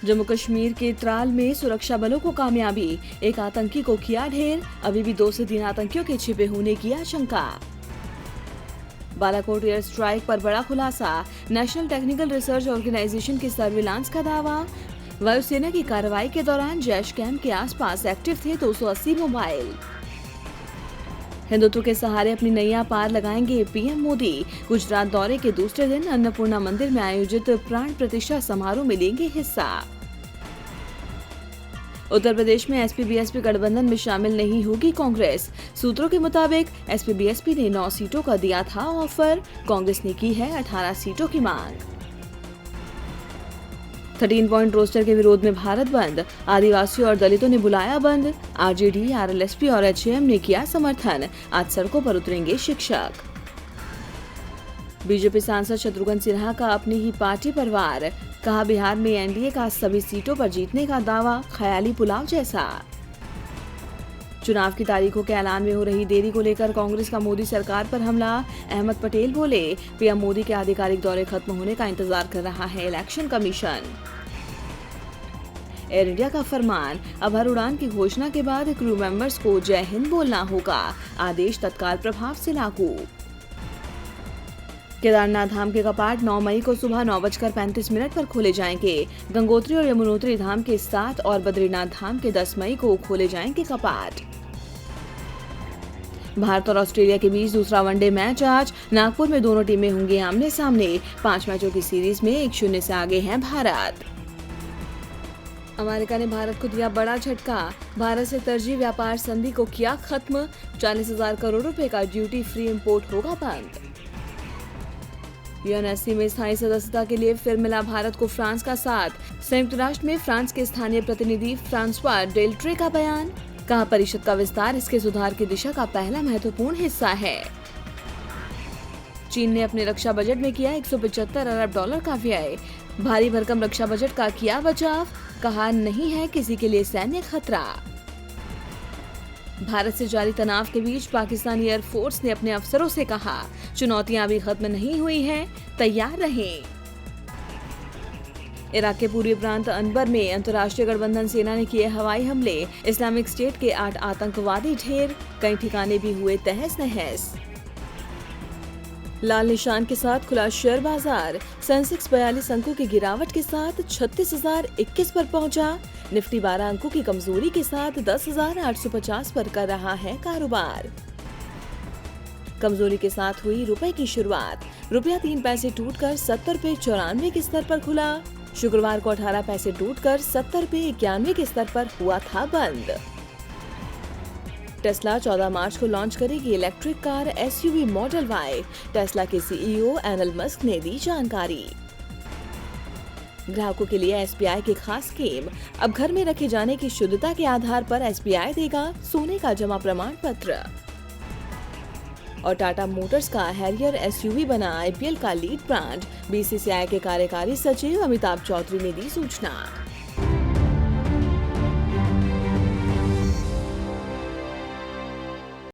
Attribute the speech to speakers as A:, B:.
A: जम्मू कश्मीर के त्राल में सुरक्षा बलों को कामयाबी, एक आतंकी को किया ढेर, अभी भी 2 से 3 आतंकियों के छिपे होने की आशंका। बालाकोट एयर स्ट्राइक पर बड़ा खुलासा, नेशनल टेक्निकल रिसर्च ऑर्गेनाइजेशन की सर्विलांस का दावा। वायुसेना की कार्रवाई के दौरान जैश कैंप के आसपास एक्टिव थे 280 मोबाइल। हिंदुत्व के सहारे अपनी नैया पार लगाएंगे पीएम मोदी। गुजरात दौरे के दूसरे दिन अन्नपूर्णा मंदिर में आयोजित प्राण प्रतिष्ठा समारोह में लेंगे हिस्सा। उत्तर प्रदेश में एसपी-बीएसपी गठबंधन में शामिल नहीं होगी कांग्रेस। सूत्रों के मुताबिक एसपी-बीएसपी ने 9 सीटों का दिया था ऑफर, कांग्रेस ने की है 18 सीटों की मांग। 13 पॉइंट रोस्टर के विरोध में भारत बंद, आदिवासियों और दलितों ने बुलाया बंद। आरजेडी, आरएलएसपी और एचएएम ने किया समर्थन, आज सड़कों पर उतरेंगे शिक्षक। बीजेपी सांसद शत्रुघ्न सिन्हा का अपनी ही पार्टी पर वार, कहा बिहार में एनडीए का सभी सीटों पर जीतने का दावा ख्याली पुलाव जैसा। चुनाव की तारीखों के ऐलान में हो रही देरी को लेकर कांग्रेस का मोदी सरकार पर हमला, अहमद पटेल बोले पीएम मोदी के आधिकारिक दौरे खत्म होने का इंतजार कर रहा है इलेक्शन कमीशन। एयर इंडिया का फरमान, अब हर उड़ान की घोषणा के बाद क्रू मेंबर्स को जय हिंद बोलना होगा, आदेश तत्काल प्रभाव से लागू। केदारनाथ धाम के कपाट 9 मई को सुबह 9:35 पर खोले जाएंगे। गंगोत्री और यमुनोत्री धाम के 7 और बद्रीनाथ धाम के 10 मई को खोले जाएंगे कपाट। भारत और ऑस्ट्रेलिया के बीच दूसरा वनडे मैच आज, नागपुर में दोनों टीमें होंगी आमने सामने। 5 मैचों की सीरीज में 1-0 से आगे है भारत। अमेरिका ने भारत को दिया बड़ा झटका, भारत से तरजीह व्यापार संधि को किया खत्म, 40,000 करोड़ रुपए का ड्यूटी फ्री इंपोर्ट होगा बंद। यूएनएससी में स्थायी सदस्यता के लिए फिर मिला भारत को फ्रांस का साथ, संयुक्त राष्ट्र में फ्रांस के स्थानीय प्रतिनिधि फ्रांसवा डेल्ट्रे का बयान, कहा परिषद का विस्तार इसके सुधार की दिशा का पहला महत्वपूर्ण हिस्सा है। चीन ने अपने रक्षा बजट में किया 175 अरब डॉलर का व्यय, भारी भरकम रक्षा बजट का किया बचाव, कहा नहीं है किसी के लिए सैन्य खतरा। भारत से जारी तनाव के बीच पाकिस्तानी एयरफोर्स ने अपने अफसरों से कहा चुनौतियां अभी खत्म नहीं हुई हैं, तैयार रहें। इराक के पूर्वी प्रांत अनबर में अंतर्राष्ट्रीय गठबंधन सेना ने किए हवाई हमले, इस्लामिक स्टेट के 8 आतंकवादी ढेर, कई ठिकाने भी हुए तहस नहस। लाल निशान के साथ खुला शेयर बाजार, सेंसेक्स 42 अंकों की गिरावट के साथ 36,021 पर पहुंचा। निफ्टी 12 अंकों की कमजोरी के साथ 10,850 पर कर रहा है कारोबार। कमजोरी के साथ हुई रुपए की शुरुआत, रुपया 3 पैसे टूटकर 70 रुपए 94 के स्तर पर खुला। शुक्रवार को 18 पैसे टूटकर 70 रुपए 91 के स्तर पर हुआ था बंद। टेस्ला 14 मार्च को लॉन्च करेगी electric car SUV model Y, Tesla के सीईओ एलन मस्क ने दी जानकारी। ग्राहकों के लिए एसबीआई की खास स्कीम, अब घर में रखे जाने की शुद्धता के आधार पर एसबीआई देगा सोने का जमा प्रमाण पत्र। और टाटा मोटर्स का हैरियर एसयूवी बना आईपीएल का लीड ब्रांड, बीसीसीआई के कार्यकारी सचिव अमिताभ चौधरी ने दी सूचना।